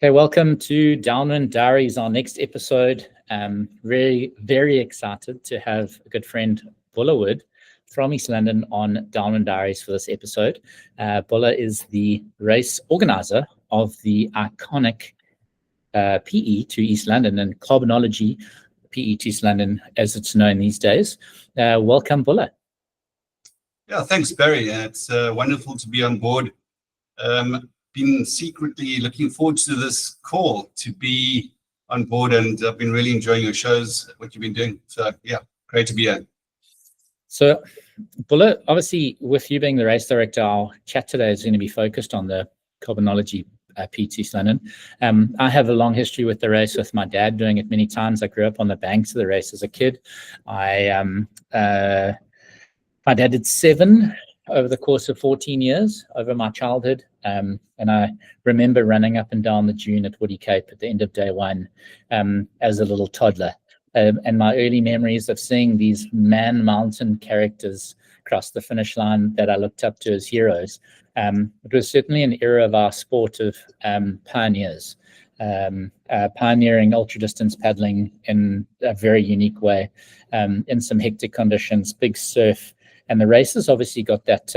Okay, welcome to Downwind Diaries, our next episode. Really, very excited to have a good friend, Bulla from East London on Downwind Diaries for this episode. Bulla is the race organizer of the iconic PE to East London and Carbonology PE to East London, as it's known these days. Welcome, Bulla. Yeah, thanks, Barry. It's wonderful to be on board. Been secretly looking forward to this call to be on board, and I've been really enjoying your shows, what you've been doing. So yeah, great to be here. So Bulla, obviously with you being the race director, our chat today is going to be focused on the Carbonology PT London. I have a long history with the race, with my dad doing it many times. I grew up on the banks of the race as a kid. My dad did 7 over the course of 14 years over my childhood. And I remember running up and down the dune at Woody Cape at the end of day 1 as a little toddler. And my early memories of seeing these man-mountain characters cross the finish line that I looked up to as heroes. It was certainly an era of our sport of pioneers, pioneering ultra-distance paddling in a very unique way, in some hectic conditions, big surf. And the races obviously got that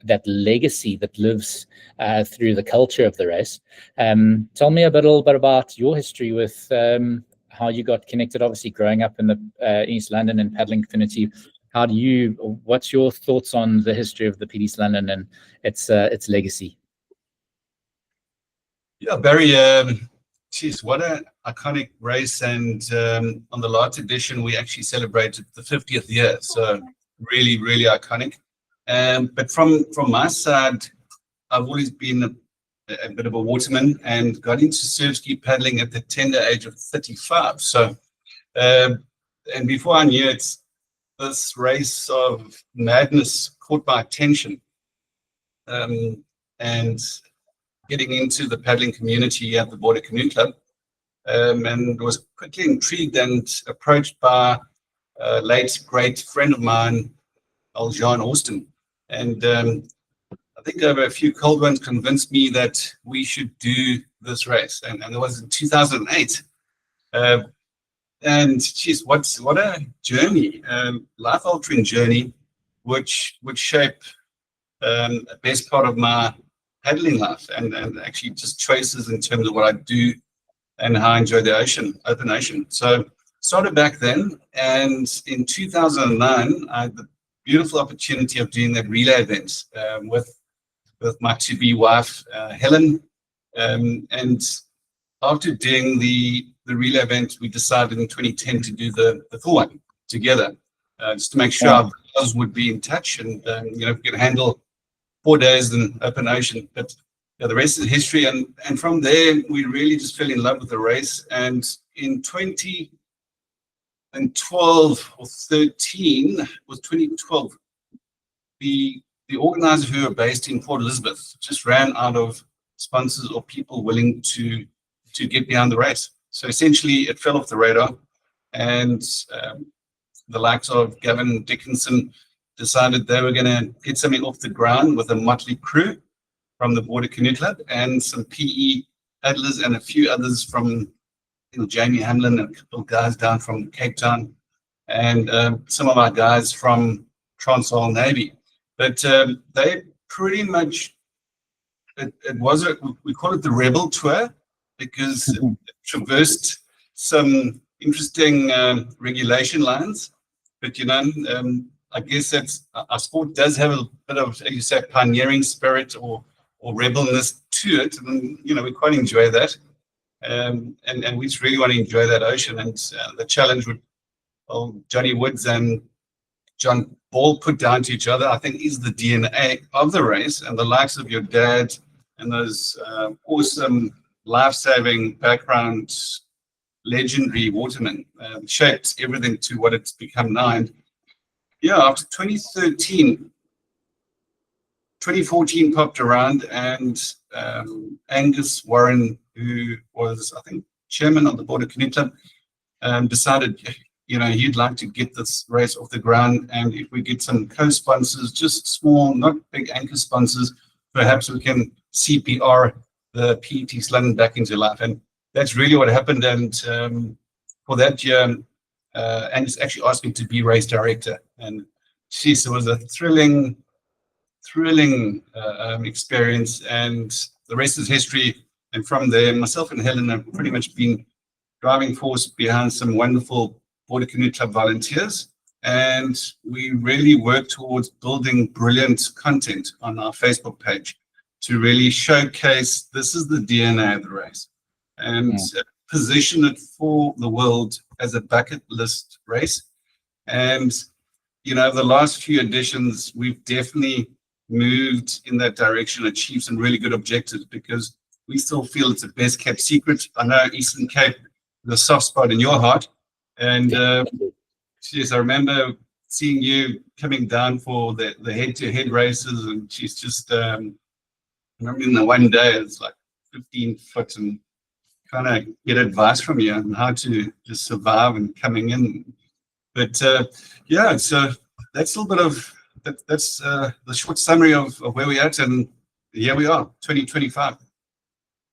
that legacy that lives through the culture of the race. Tell me a little bit about your history with how you got connected, obviously growing up in the East London and paddling community. What's your thoughts on the history of the PD East London and its legacy? Yeah, Barry, geez, what an iconic race. And on the last edition, we actually celebrated the 50th year. So really, really iconic. But from my side, I've always been a bit of a waterman and got into surf ski paddling at the tender age of 35. So, and before I knew it, this race of madness caught my attention. And getting into the paddling community at the Border Canoe Club, and was quickly intrigued and approached by a late great friend of mine, old John Austin. And I think over a few cold ones convinced me that we should do this race. And it was in 2008. And geez, what a journey, life-altering journey, which would shape the best part of my paddling life and actually just choices in terms of what I do and how I enjoy the open ocean. So started back then, and in 2009, I had the beautiful opportunity of doing that relay event with my to-be wife, Helen. And after doing the relay event, we decided in 2010 to do the full one together, just to make sure our brothers would be in touch and we could handle 4 days in open ocean. But the rest is history. And from there, we really just fell in love with the race. And in 2012 or 13, was 2012, the organizers who were based in Port Elizabeth just ran out of sponsors or people willing to get behind the race. So essentially it fell off the radar, and the likes of Gavin Dickinson decided they were going to get something off the ground with a motley crew from the Border Canoe Club and some PE paddlers and a few others from Jamie Hamlin and a couple of guys down from Cape Town, and some of our guys from Transvaal Navy. But they pretty much, we call it the Rebel Tour, because it traversed some interesting regulation lines. But I guess that's our sport does have a bit of, as you say, pioneering spirit or rebelness to it, and we quite enjoy that. And we just really want to enjoy that ocean, and the challenge with Johnny Woods and John Ball put down to each other, I think, is the DNA of the race, and the likes of your dad and those awesome life-saving background legendary watermen shaped everything to what it's become now. And yeah, after 2013, 2014 popped around, and Angus Warren, who was, I think, chairman of the Border Canoe Club, decided, he'd like to get this race off the ground, and if we get some co-sponsors, just small, not big anchor sponsors, perhaps we can CPR the PET London back into life. And that's really what happened. And for that year, Angus actually asked me to be race director. And geez, it was a thrilling experience. And the rest is history. And from there, myself and Helen have pretty much been driving force behind some wonderful Border Canoe Club volunteers. And we really work towards building brilliant content on our Facebook page to really showcase this is the DNA of the race and position it for the world as a bucket list race. And, you know, the last few editions, we've definitely moved in that direction, achieved some really good objectives, because we still feel it's a best kept secret. I know Eastern Cape, the soft spot in your heart. And yes, I remember seeing you coming down for the head-to-head races, and she's just, I remember in the one day, it's like 15 foot, and kind of get advice from you on how to just survive and coming in. But yeah, so that's a little bit of, that's the short summary of where we're at, and here we are, 2025.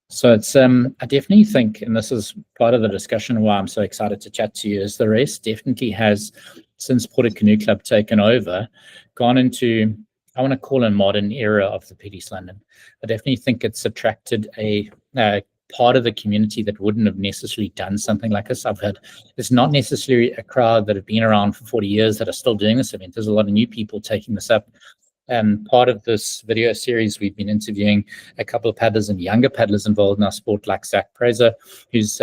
So it's I definitely think, and this is part of the discussion why I'm so excited to chat to you, is the race definitely has, since Border Canoe Club taken over, gone into, I want to call it, a modern era of the PET London. I definitely think it's attracted a part of the community that wouldn't have necessarily done something like this. I've heard it's not necessarily a crowd that have been around for 40 years that are still doing this event. There's a lot of new people taking this up. Part of this video series, we've been interviewing a couple of paddlers and younger paddlers involved in our sport, like Zach Fraser, who's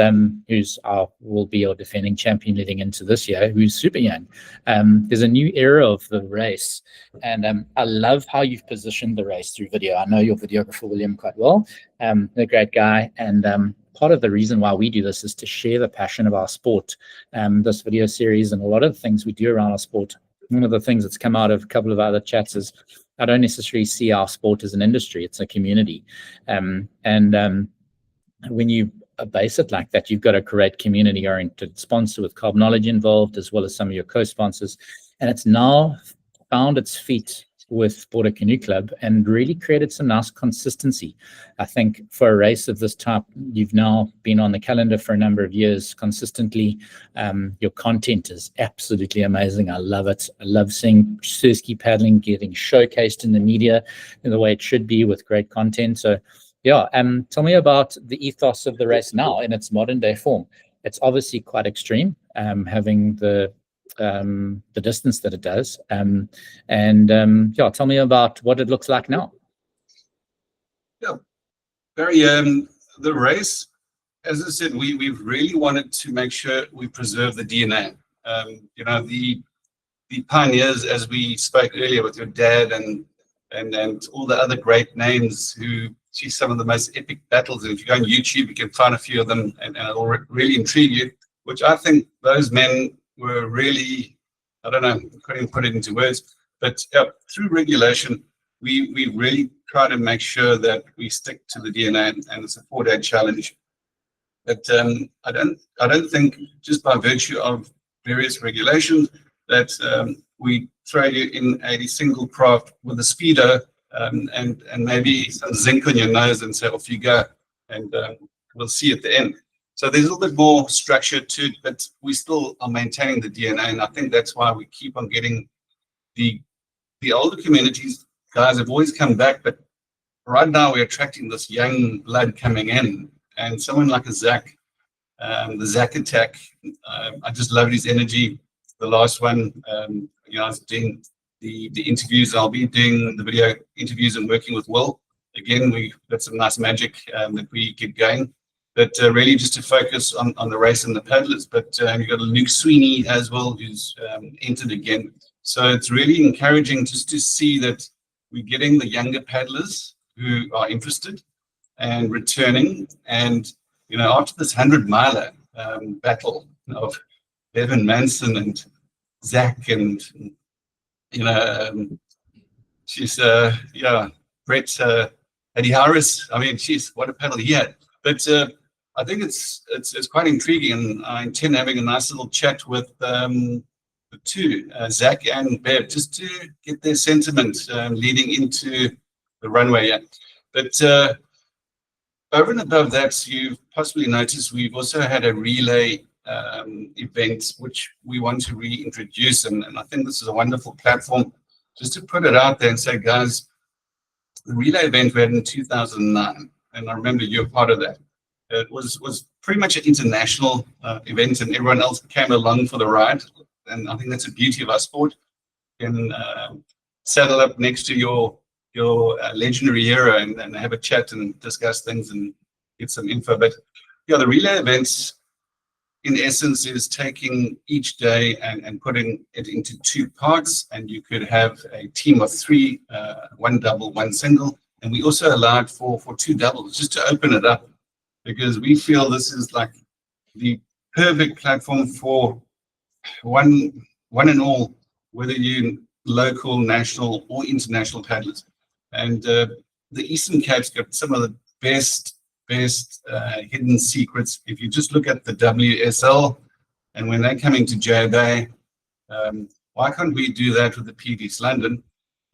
will be our defending champion leading into this year, who's super young. There's a new era of the race, and I love how you've positioned the race through video. I know your videographer, William, quite well. A great guy, and part of the reason why we do this is to share the passion of our sport. This video series and a lot of the things we do around our sport. One of the things that's come out of a couple of other chats is I don't necessarily see our sport as an industry, it's a community. When you base it like that, you've got a great community-oriented sponsor with Carb Knowledge involved, as well as some of your co-sponsors. And it's now found its feet with Border Canoe Club and really created some nice consistency. I think for a race of this type, you've now been on the calendar for a number of years consistently. Your content is absolutely amazing. I love it. I love seeing surski paddling getting showcased in the media in the way it should be, with great content. So yeah, tell me about the ethos of the race now in its modern day form. It's obviously quite extreme, having the distance that it does, yeah, tell me about what it looks like now. Yeah, very the race, as I said, we've really wanted to make sure we preserve the DNA. You know, the pioneers, as we spoke earlier with your dad and all the other great names who see some of the most epic battles, and if you go on YouTube you can find a few of them, and it'll really intrigue you, which I think those men were really, I don't know, couldn't put it into words, but through regulation, we really try to make sure that we stick to the DNA, and it's a 4-day challenge. But I don't think just by virtue of various regulations that we throw you in a single craft with a speedo and maybe some zinc on your nose and say off you go, and we'll see at the end. So there's a little bit more structure to it, but we still are maintaining the DNA, and I think that's why we keep on getting the older communities. Guys have always come back, but right now we're attracting this young blood coming in, and someone like a Zach, the Zach Attack. I just loved his energy. The last one, you know, I was doing the interviews. I'll be doing the video interviews and working with Will. Again, we've got some nice magic that we get going. But really just to focus on the race and the paddlers. But you've got Luke Sweeney as well, who's entered again. So it's really encouraging just to see that we're getting the younger paddlers who are interested and returning. And, you know, after this 100-miler battle of Bevan Manson and Zach and, you know, she's, yeah, Brett Eddie Harris. I mean, geez, what a paddle he had. But I think it's quite intriguing, and I intend having a nice little chat with the two, Zach and Bev, just to get their sentiment leading into the runway. But over and above that, you've possibly noticed we've also had a relay event, which we want to reintroduce. And I think this is a wonderful platform just to put it out there and say, guys, the relay event we had in 2009, and I remember you're part of that. It was pretty much an international event, and everyone else came along for the ride. And I think that's the beauty of our sport. And saddle up next to your legendary hero and have a chat and discuss things and get some info. But yeah, the relay events, in essence, is taking each day and putting it into 2 parts, and you could have a team of 3, 1 double, 1 single, and we also allowed for 2 doubles, just to open it up, because we feel this is like the perfect platform for one and all, whether you local, national, or international paddlers. And the Eastern Cape's got some of the best hidden secrets. If you just look at the WSL, and when they're coming to J Bay, why can't we do that with the PD's London?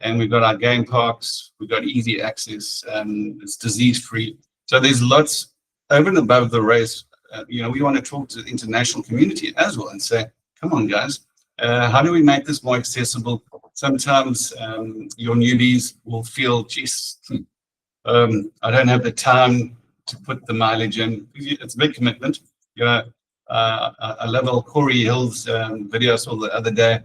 And we've got our game parks, we've got easy access, it's disease-free. So there's lots over and above the race. We want to talk to the international community as well and say, come on, guys, how do we make this more accessible? Sometimes your newbies will feel, geez, I don't have the time to put the mileage in. It's a big commitment. I love Corey Hill's video I saw the other day.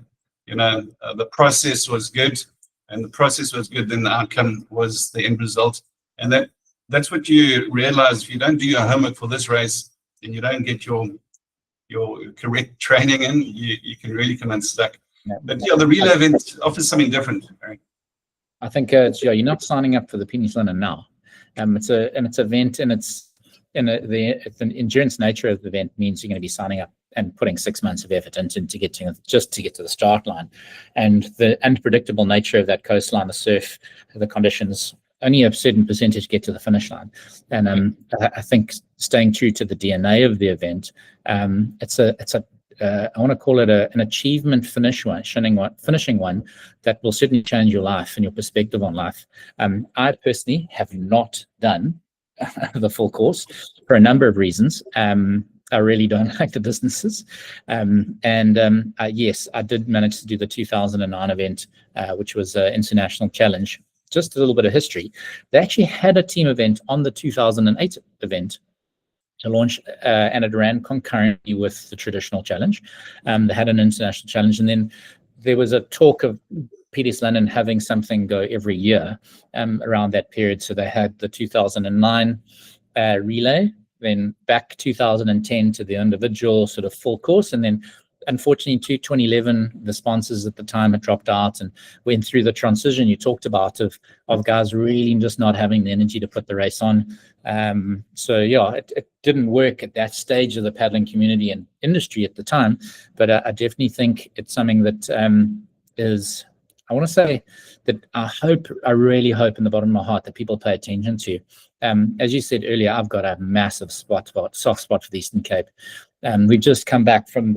The process was good, and the process was good, then the outcome was the end result. And that's what you realize. If you don't do your homework for this race, and you don't get your correct training in, you can really come unstuck. Yeah. But yeah, the relay event offers something different. Right? I think you're not signing up for the PD's London now. It's an event, and it's an endurance nature of the event means you're going to be signing up and putting 6 months of effort into to get to the start line, and the unpredictable nature of that coastline, the surf, the conditions. Only a certain percentage get to the finish line, and I think staying true to the DNA of the event, I want to call it an achievement finishing one that will certainly change your life and your perspective on life. I personally have not done the full course for a number of reasons. I really don't like the distances, yes, I did manage to do the 2009 event, which was an international challenge. Just a little bit of history. They actually had a team event on the 2008 event to launch, and it ran concurrently with the traditional challenge. They had an international challenge, and then there was a talk of PD's London having something go every year around that period. So they had the 2009 relay, then back 2010 to the individual sort of full course, and then unfortunately, 2011, the sponsors at the time had dropped out and went through the transition you talked about of guys really just not having the energy to put the race on. So yeah, it didn't work at that stage of the paddling community and industry at the time, but I definitely think it's something that I want to say that I really hope in the bottom of my heart that people pay attention to. As you said earlier, I've got a massive soft spot for the Eastern Cape. We've just come back from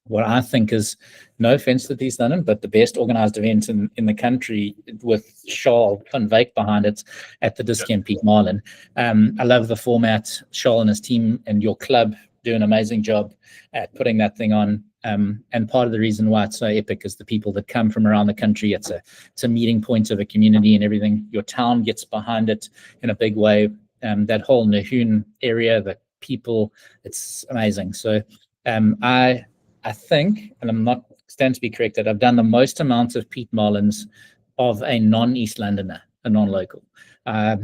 what I think is, no offense to PD's London, but the best organized event in the country, with Charles van Wyk behind it at the Dis-Chem Peak Marlin. I love the format. Charles and his team and your club do an amazing job at putting that thing on. And part of the reason why it's so epic is the people that come from around the country. It's a meeting point of a community and everything. Your town gets behind it in a big way. That whole Nahoon area, the people, it's amazing. So I think, and I'm not stand to be corrected, I've done the most amount of Peak Marlins of a non-East Londoner, a non-local. I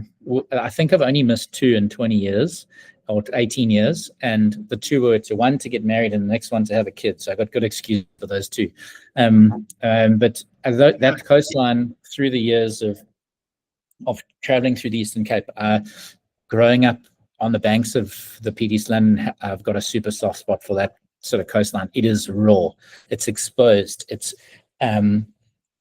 think I've only missed 2 in 20 years or 18 years, and the 2 were one to get married and the next one to have a kid. So I got good excuse for those 2. But that coastline through the years of traveling through the Eastern Cape, growing up on the banks of the PD's London, I've got a super soft spot for that sort of coastline. It is raw, it's exposed, it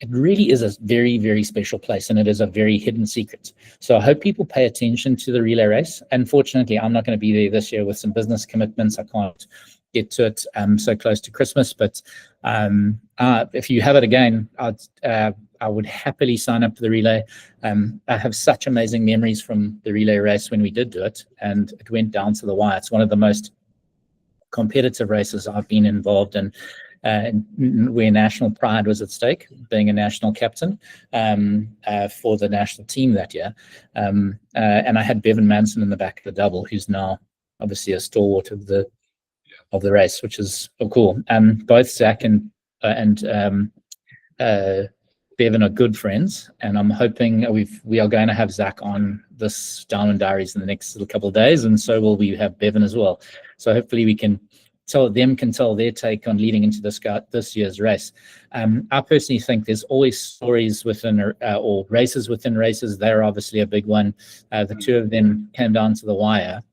really is a very, very special place, and it is a very hidden secret. So I hope people pay attention to the relay race. Unfortunately, I'm not going to be there this year with some business commitments. I can't get to it so close to Christmas, but if you have it again, I would happily sign up for the relay. I have such amazing memories from the relay race when we did do it, and it went down to the wire. It's one of the most competitive races I've been involved in, where national pride was at stake, being a national captain for the national team that year. And I had Bevan Manson in the back of the double, who's now obviously a stalwart of the race, which is cool. Both Zach and Bevan are good friends, and I'm hoping we are going to have Zach on this Downwind Diaries in the next little couple of days, and so will we have Bevan as well. So hopefully we can tell their take on leading into this year's race. I personally think there's always stories within or races within races. They're obviously a big one. The two of them came down to the wire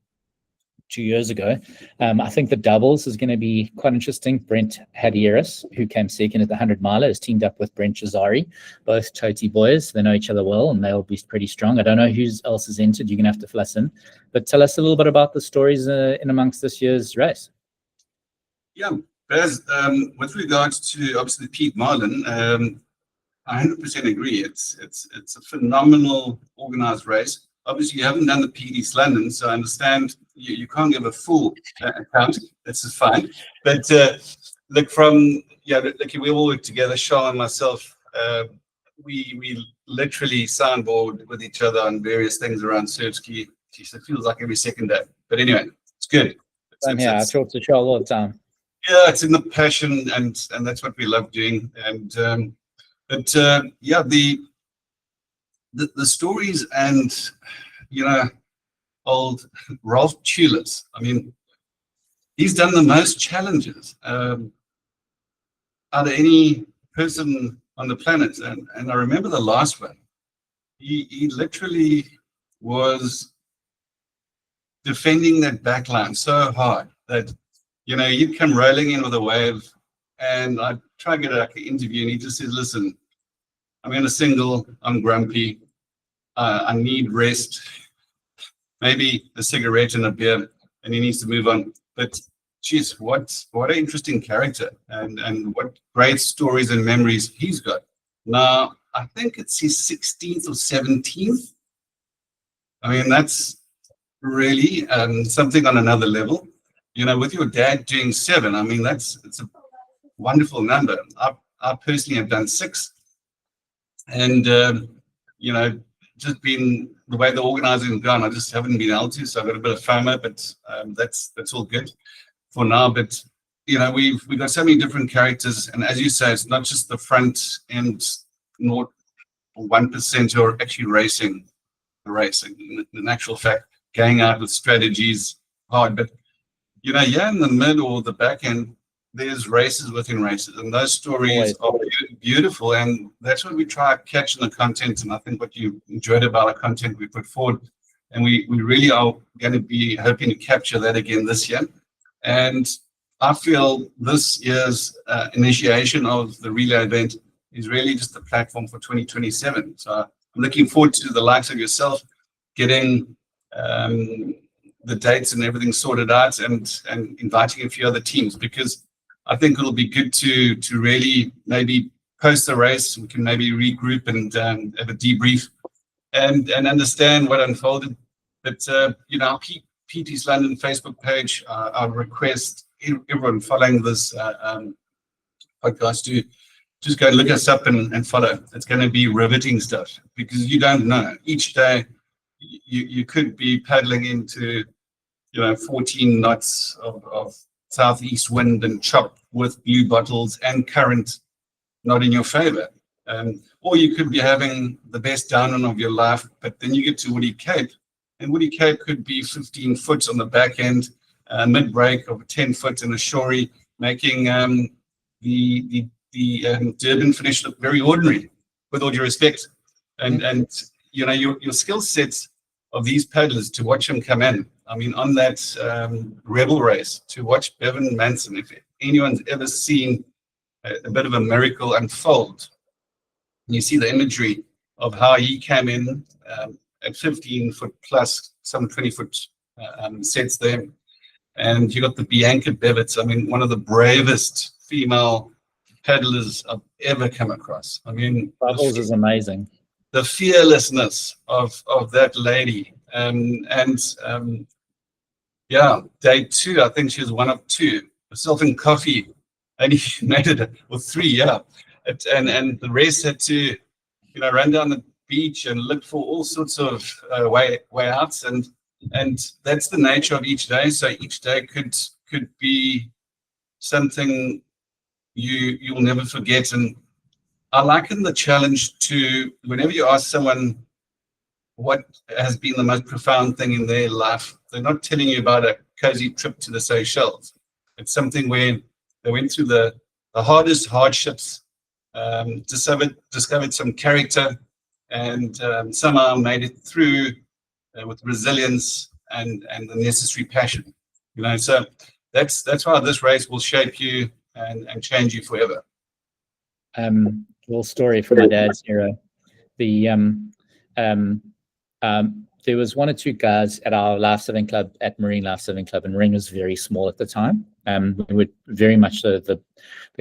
2 years ago. I think the doubles is going to be quite interesting. Brent Hadieris, who came second at the 100 miler, is teamed up with Brent Chazari, both Toti boys. They know each other well, and they'll be pretty strong. I don't know who else is entered. You're going to have to fill us in. But tell us a little bit about the stories in amongst this year's race. Yeah, Baz, with regards to obviously Pete Marlin, I 100% agree. It's a phenomenal organized race. Obviously, you haven't done the PD East London, so I understand you can't give a full account. This is fine. But look, we all work together, Shaw and myself. We literally soundboard with each other on various things around surf ski. Jeez, it feels like every second day. But anyway, it's good. I talk to Shaw all the time. Yeah, it's in the passion, and that's what we love doing. And yeah, the stories, and old Ralph Tulis. I mean, he's done the most challenges out of any person on the planet. And I remember the last one. He literally was defending that backline so hard that you'd come rolling in with a wave, and I'd try and get an interview, and he just says, "Listen, I'm in a single, I'm grumpy, I need rest, maybe a cigarette and a beer," and he needs to move on. But geez, what an interesting character, and what great stories and memories he's got. Now, I think it's his 16th or 17th. I mean, that's really something on another level. With your dad doing 7, I mean, it's a wonderful number. I personally have done 6. And, just been the way the organizing has gone, I just haven't been able to. So I've got a bit of FOMO, but that's all good for now. But, we've got so many different characters. And as you say, it's not just the front end, not 1% who are actually racing the race. In actual fact, going out with strategies hard. But, in the mid or the back end, there's races within races, and those stories are beautiful, and that's what we try to catch in the content. And I think what you enjoyed about our content we put forward, and we really are going to be hoping to capture that again this year. And I feel this year's initiation of the relay event is really just the platform for 2027. So I'm looking forward to the likes of yourself getting the dates and everything sorted out, and inviting a few other teams, because I think it'll be good to really maybe post the race. We can maybe regroup and have a debrief and understand what unfolded. But our Pete East London Facebook page, I request everyone following this podcast to just go and look us up and follow. It's going to be riveting stuff, because you don't know. Each day you could be paddling into 14 knots of southeast wind and chop with blue bottles and current not in your favor. Or you could be having the best downwind of your life, but then you get to Woody Cape, and Woody Cape could be 15 foot on the back end, mid-break of 10 foot in a shory, making the Durban finish look very ordinary, with all due respect. And your skill sets of these paddlers, to watch them come in. I mean, on that Rebel race, to watch Bevan Manson, if anyone's ever seen a bit of a miracle unfold, you see the imagery of how he came in at 15 foot plus, some 20 foot sets there. And you got the Bianca Bevitz, I mean, one of the bravest female paddlers I've ever come across. I mean, Bubbles is amazing. the fearlessness of that lady. Yeah, day 2, I think she was one of 2. Herself and coffee, and he made it with 3. Yeah, and the rest had to, run down the beach and look for all sorts of way outs, and that's the nature of each day. So each day could be something you'll never forget. And I liken the challenge to whenever you ask someone what has been the most profound thing in their life, they're not telling you about a cozy trip to the Seychelles. It's something where they went through the hardest hardships, discovered some character, and somehow made it through with resilience and the necessary passion. So that's why this race will shape you and change you forever. Little story from my dad's era. There was 1 or 2 guys at our life saving club, at Marine Life Saving Club, and Ring was very small at the time. We were very much the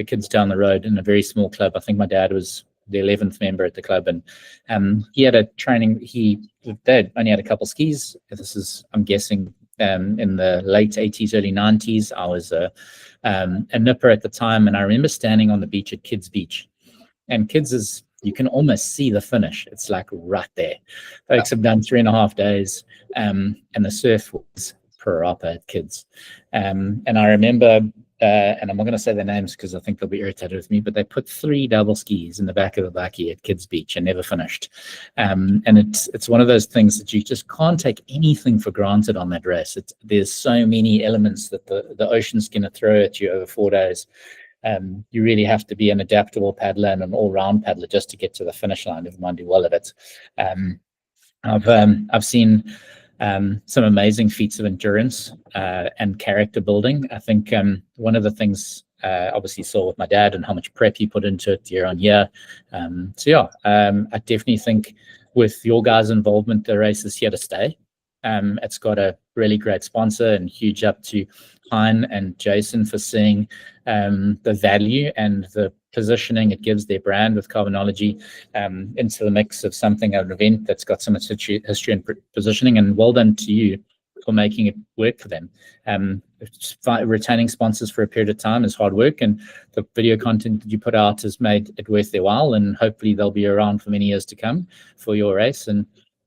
kids down the road in a very small club. I think my dad was the 11th member at the club, and he had a training. Dad only had a couple skis. This is, I'm guessing, in the late 80s, early 90s. I was a nipper at the time, and I remember standing on the beach at Kids Beach, and Kids is, you can almost see the finish. It's like right there. Folks have done 3.5 days, and the surf was proper at Kids. And I remember, and I'm not going to say their names because I think they'll be irritated with me, but they put 3 double skis in the back of the bakkie at Kids Beach and never finished. And it's one of those things that you just can't take anything for granted on that race. There's so many elements that the ocean's going to throw at you over 4 days. You really have to be an adaptable paddler and an all-round paddler just to get to the finish line, never mind do well at it. I've seen some amazing feats of endurance and character building. I think one of the things obviously saw with my dad and how much prep he put into it year on year. I definitely think with your guys' involvement, the race is here to stay. It's got a really great sponsor, and huge up to Hein and Jason for seeing the value and the positioning it gives their brand with Carbonology into the mix of something, an event that's got so much history and positioning. And well done to you for making it work for them. Retaining sponsors for a period of time is hard work, and the video content that you put out has made it worth their while, and hopefully they'll be around for many years to come for your race. And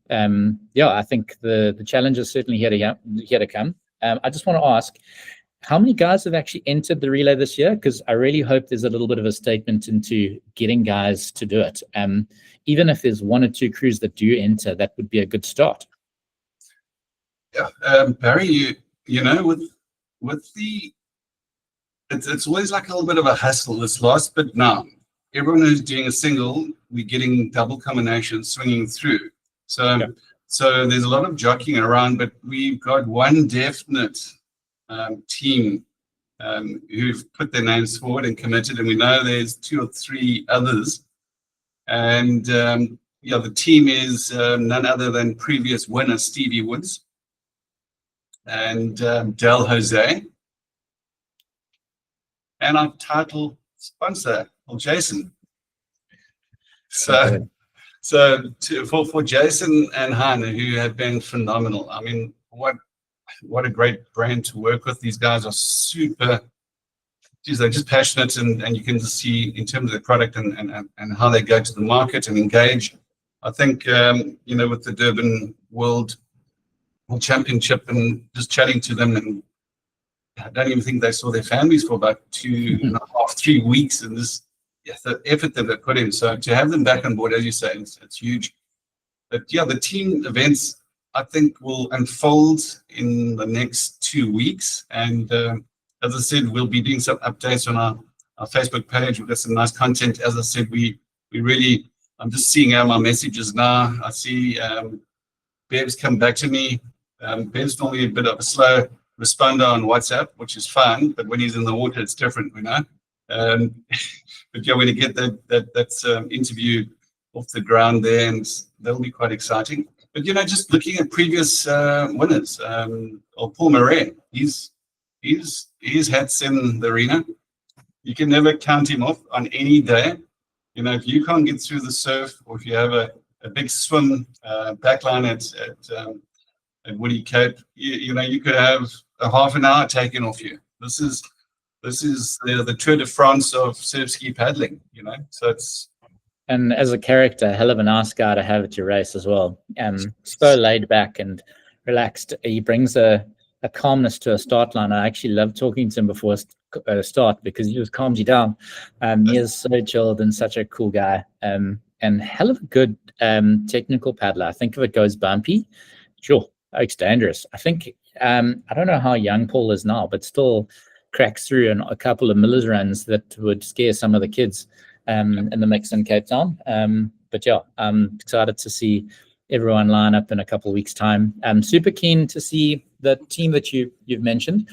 I think the challenge is certainly here to come. I just want to ask, how many guys have actually entered the relay this year? Because I really hope there's a little bit of a statement into getting guys to do it. Even if there's 1 or 2 crews that do enter, that would be a good start. Yeah, Barry, with the, it's always like a little bit of a hustle. This last bit now, everyone who's doing a single, we're getting double combinations swinging through. So there's a lot of jockeying around, but we've got one definite team who've put their names forward and committed, and we know there's 2 or 3 others. And the team is none other than previous winner Stevie Woods and Del Jose, and our title sponsor, Jason. So for Jason and Hein, who have been phenomenal. I mean, what a great brand to work with. These guys are super. They're just passionate, and you can just see in terms of the product and how they go to the market and engage. I think with the Durban World Championship and just chatting to them, and I don't even think they saw their families for about 2.5, 3 weeks, and this. Yes, the effort that they put in. So to have them back on board, as you say, it's huge. But the team events, I think, will unfold in the next 2 weeks. And as I said, we'll be doing some updates on our Facebook page. We've got some nice content. As I said, we really, I'm just seeing out my messages now. I see Bev's come back to me. Bev's normally a bit of a slow responder on WhatsApp, which is fun. But when he's in the water, it's different, But we're going to get that interview off the ground there, and that'll be quite exciting. But just looking at previous winners, Paul Murray, he's had in the arena. you can never count him off on any day. You know, if you can't get through the surf, or if you have a big swim backline at Woody Cape, you know, you could have a half an hour taken off you. This is the Tour de France of surf ski paddling, you know. So it's, and as a character, hell of a nice guy to have at your race as well. So laid back and relaxed. He brings a calmness to a start line. I actually love talking to him before start because he just calms you down. He is so chilled and such a cool guy. And hell of a good technical paddler. I think if it goes bumpy, sure, it's dangerous. I think I don't know how young Paul is now, but still cracks through in a couple of Miller's runs that would scare some of the kids in the mix in Cape Town. But yeah, I'm excited to see everyone line up in a couple of weeks' time. I'm super keen to see the team that you've mentioned.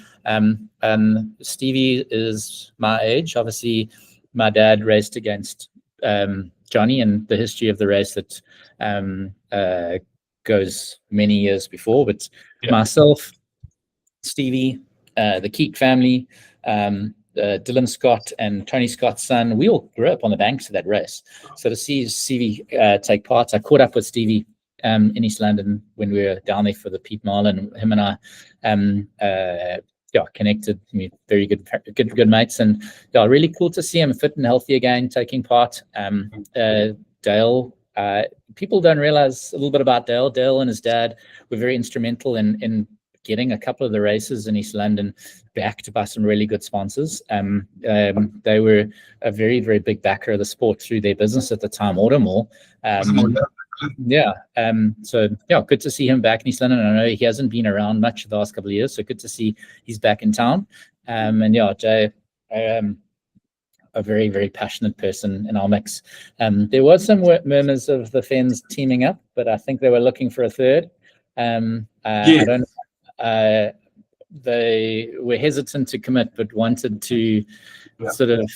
Stevie is my age. Obviously, my dad raced against Johnny, and the history of the race that goes many years before. But myself, Stevie, the Keek family, Dylan Scott and Tony Scott's son, we all grew up on the banks of that race. So to see Stevie take part, I caught up with Stevie in East London when we were down there for the Pete Marlin. Him and I connected. Very good mates, and really cool to see him fit and healthy again, taking part. Dale, people don't realize a little bit about Dale. Dale and his dad were very instrumental in getting a couple of the races in East London backed by some really good sponsors. They were a very, very big backer of the sport through their business at the time, Automall. Good to see him back in East London. I know he hasn't been around much the last couple of years, so good to see he's back in town. Jay, a very, very passionate person in our mix. There was some murmurs of the Fens teaming up, but I think they were looking for a third. I don't know. They were hesitant to commit, but wanted to sort of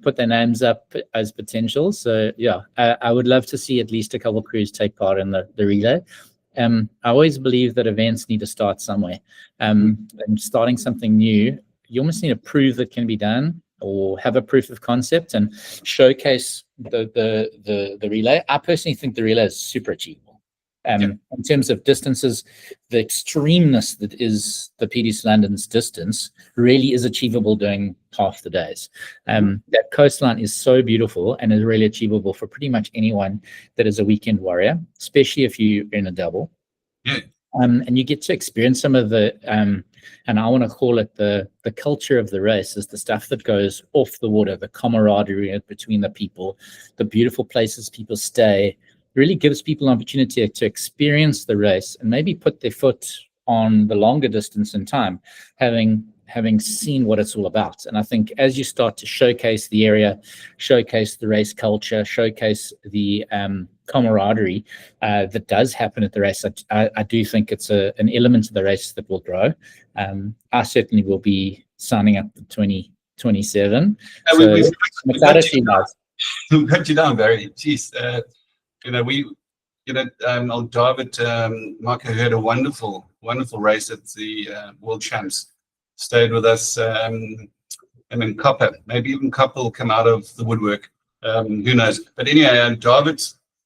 put their names up as potential. So I would love to see at least a couple of crews take part in the relay. I always believe that events need to start somewhere. And starting something new, you almost need to prove that can be done, or have a proof of concept and showcase the relay. I personally think the relay is super achievable. In terms of distances, the extremeness that is the PD London's distance really is achievable doing half the days. That coastline is so beautiful and is really achievable for pretty much anyone that is a weekend warrior, especially if you're in a double. And you get to experience some of the, and I want to call it the culture of the race, is the stuff that goes off the water, the camaraderie between the people, the beautiful places people stay. Really gives people an opportunity to experience the race and maybe put their foot on the longer distance in time, having seen what it's all about. And I think as you start to showcase the area, showcase the race culture, showcase the camaraderie that does happen at the race, I do think it's an element of the race that will grow. I certainly will be signing up for 2027. So I'm excited to see that. We've got you down, Barry. Jeez. Old David Marco had a wonderful race at the World Champs. Stayed with us, and then Copper, maybe even Copper will come out of the woodwork. Who knows? But anyway, David,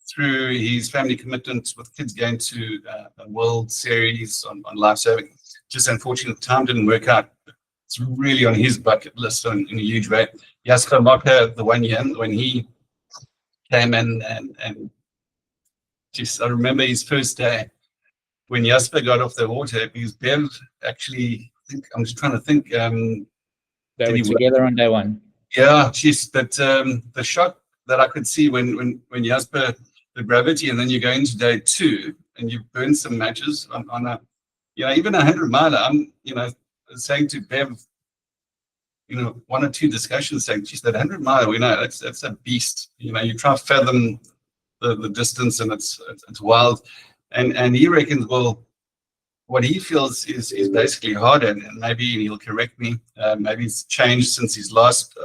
through his family commitments with kids going to a World Series on lifesaving, just unfortunately time didn't work out. It's really on his bucket list in a huge way. Jasper Marco, the 1 year when he came in and just, I remember his first day when Jasper got off the water, because Bev actually, I'm just trying to think. They were together on day one. Yeah, but the shot that I could see when Jasper, the gravity, and then you go into day two and you burn some matches on a, even 100 miler. I'm, saying to Bev, one or two discussions saying, geez, that 100 mile, that's a beast. You try to fathom the distance, and it's wild, and he reckons, well, what he feels is basically harder, and maybe he'll correct me. Maybe it's changed since his last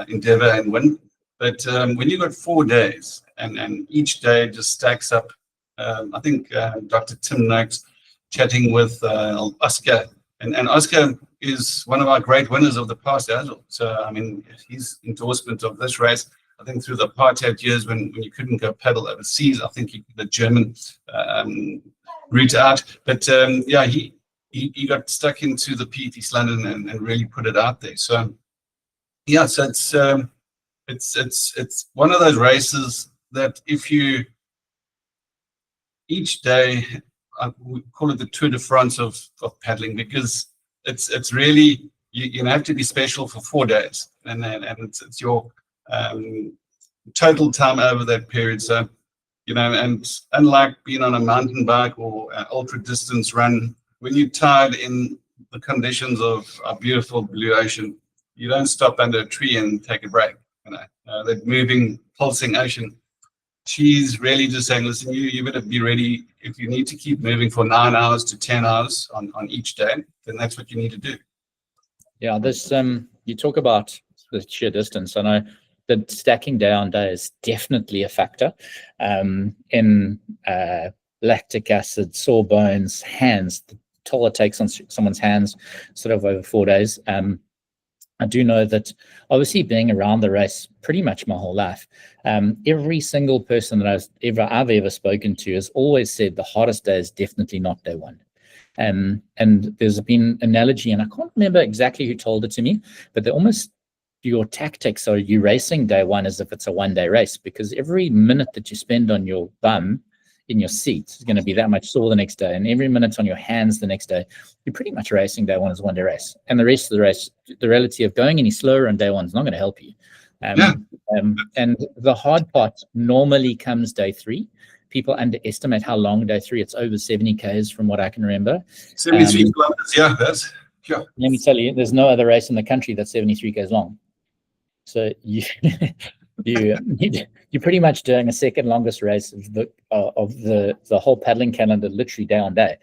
endeavor and win. But when you got 4 days, and each day just stacks up, I think Dr. Tim Noakes chatting with Oscar, and Oscar, is one of our great winners of the past as well. So, I mean, his endorsement of this race, I think through the apartheid years when you couldn't go paddle overseas, I think the German route out. But yeah, he got stuck into the PET East London and really put it out there. So yeah, so it's one of those races that if you each day, we call it the Tour de France of paddling, because it's really you have to be special for 4 days, and it's your total time over that period. So, you know, and unlike being on a mountain bike or an ultra distance run, when you're tired in the conditions of a beautiful blue ocean, you don't stop under a tree and take a break. You know, that moving, pulsing ocean. She's really just saying, listen, you better be ready. If you need to keep moving for 9 hours to 10 hours on each day, then that's what you need to do. Yeah, this you talk about the sheer distance. I know that stacking day on day is definitely a factor in lactic acid, sore bones, hands, the toll it takes on someone's hands sort of over 4 days. I do know that obviously being around the race pretty much my whole life, every single person that I've ever spoken to has always said the hardest day is definitely not day one. And there's been an analogy, and I can't remember exactly who told it to me, but they're almost your tactics are you racing day one as if it's a 1 day race, because every minute that you spend on your bum in your seat is going to be that much sore the next day, and every minute on your hands the next day, you're pretty much racing day one as a 1 day race, and the rest of the race, the reality of going any slower on day one is not going to help you. And the hard part normally comes day three. People underestimate how long day three. It's over 70 Ks from what I can remember. 73 kilometers, yeah, that's sure. Let me tell you, there's no other race in the country that's 73 Ks long. So you're pretty much doing a second longest race of the whole paddling calendar, literally day on day.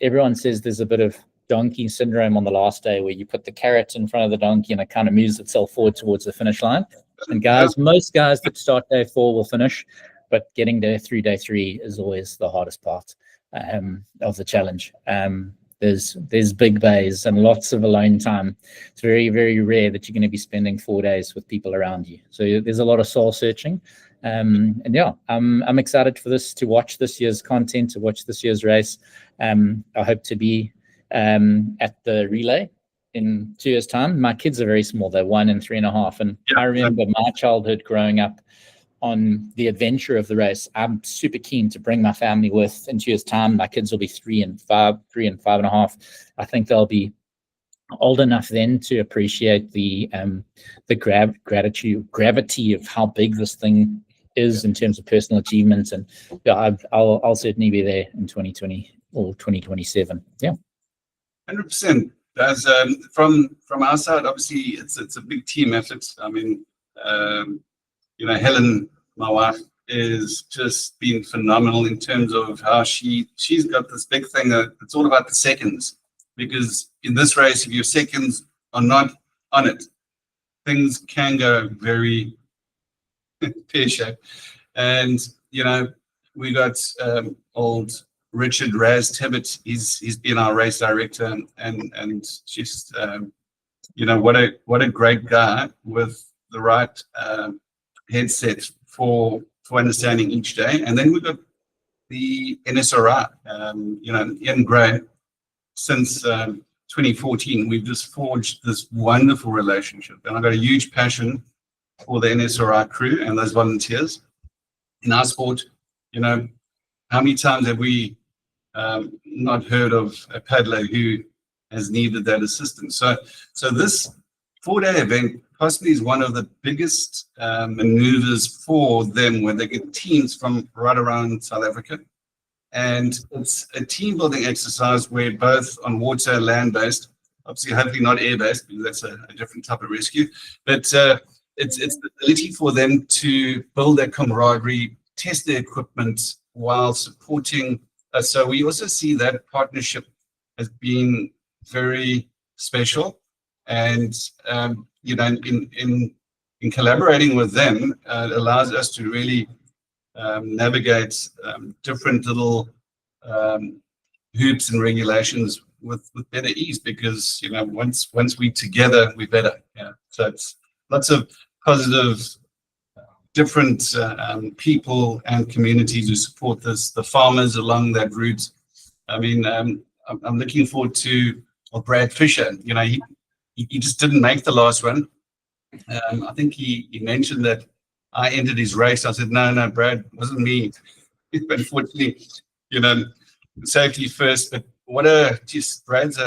Everyone says there's a bit of donkey syndrome on the last day where you put the carrot in front of the donkey and it kind of moves itself forward towards the finish line. And guys, most guys that start day 4 will finish, but getting there through day 3 is always the hardest part of the challenge. There's big bays and lots of alone time. It's very, very rare that you're going to be spending 4 days with people around you. So there's a lot of soul searching. And yeah, I'm excited for this, to watch this year's content, to watch this year's race. I hope to be at the relay in 2 years' time. My kids are very small. They're 1 and 3.5. And I remember my childhood growing up on the adventure of the race. I'm super keen to bring my family with in 2 years' time. My kids will be 3 and 5.5. I think they'll be old enough then to appreciate the gravity of how big this thing is in terms of personal achievements. And yeah, I'll certainly be there in 2020 or 2027. Yeah, 100%. As from our side, obviously it's a big team effort. I mean, you know, Helen, my wife, is just been phenomenal in terms of how she's got this big thing that it's all about the seconds. Because in this race, if your seconds are not on it, things can go very pear-shaped. And you know, we got old Richard Raz Tibbett. He's been our race director, and just you know, what a great guy with the right headset for understanding each day. And then we've got the NSRI, you know, Ian Gray. Since 2014, we've just forged this wonderful relationship, and I've got a huge passion for the NSRI crew and those volunteers in our sport. You know, how many times have we not heard of a paddler who has needed that assistance? So this 4-day event possibly is one of the biggest maneuvers for them, when they get teams from right around South Africa. And it's a team building exercise where both on water, land-based, obviously hopefully not air-based, because that's a different type of rescue, but it's the ability for them to build that camaraderie, test their equipment while supporting us. So we also see that partnership as being very special. And you know, in collaborating with them, it allows us to really navigate different little hoops and regulations with better ease, because once we together, we're better. So it's lots of positive, different people and communities who support this. The farmers along that route. I mean, I'm looking forward to Brad Fisher. He just didn't make the last one. I think he mentioned that I entered his race. I said, no, Brad, it wasn't me. Unfortunately, safety first. But Brad's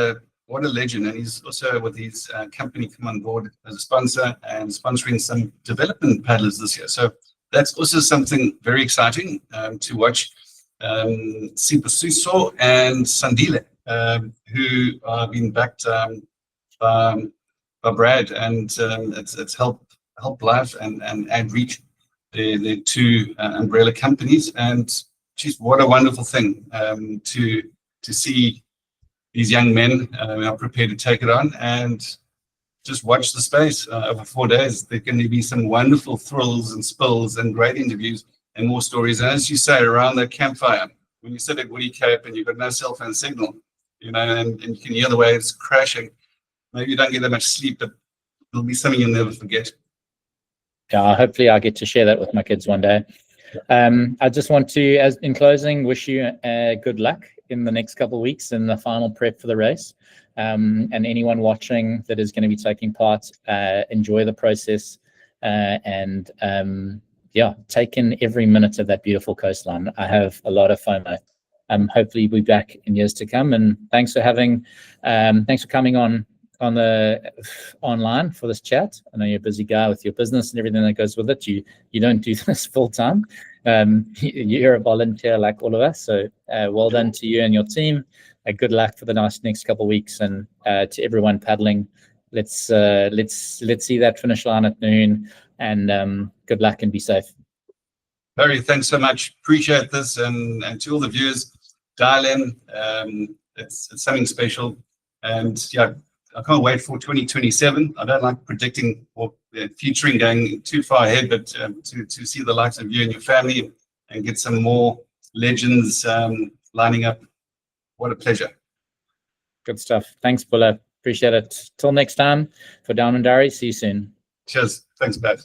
what a legend, and he's also with his company come on board as a sponsor and sponsoring some development paddlers this year. So that's also something very exciting to watch. Sibusiso and Sandile, who are being backed by Brad, and it's helped Life and Add Reach, the two umbrella companies. And geez, what a wonderful thing to see these young men are prepared to take it on, and just watch the space over 4 days. There can be some wonderful thrills and spills and great interviews and more stories. And as you say, around the campfire, when you sit at Woody Cape and you've got no cell phone signal, and you can hear the waves crashing, maybe you don't get that much sleep, but it'll be something you'll never forget. Yeah, hopefully I get to share that with my kids one day. I just want to, as in closing, wish you good luck in the next couple of weeks in the final prep for the race. And anyone watching that is going to be taking part, enjoy the process, and take in every minute of that beautiful coastline. I have a lot of FOMO. Hopefully we'll be back in years to come. And thanks for coming on the online for this chat. I know you're a busy guy with your business and everything that goes with it. You don't do this full time. You're a volunteer like all of us. So well done to you and your team. Good luck for the next couple of weeks, and to everyone paddling. Let's see that finish line at noon. And good luck and be safe. Barry, thanks so much. Appreciate this, and to all the viewers, dial in. It's something special, and I can't wait for 2027. I don't like predicting or futuring going too far ahead, but to see the likes of you and your family and get some more legends lining up. What a pleasure. Good stuff. Thanks, Bulla. Appreciate it. Till next time for Downwind Diaries. See you soon. Cheers. Thanks, Pat.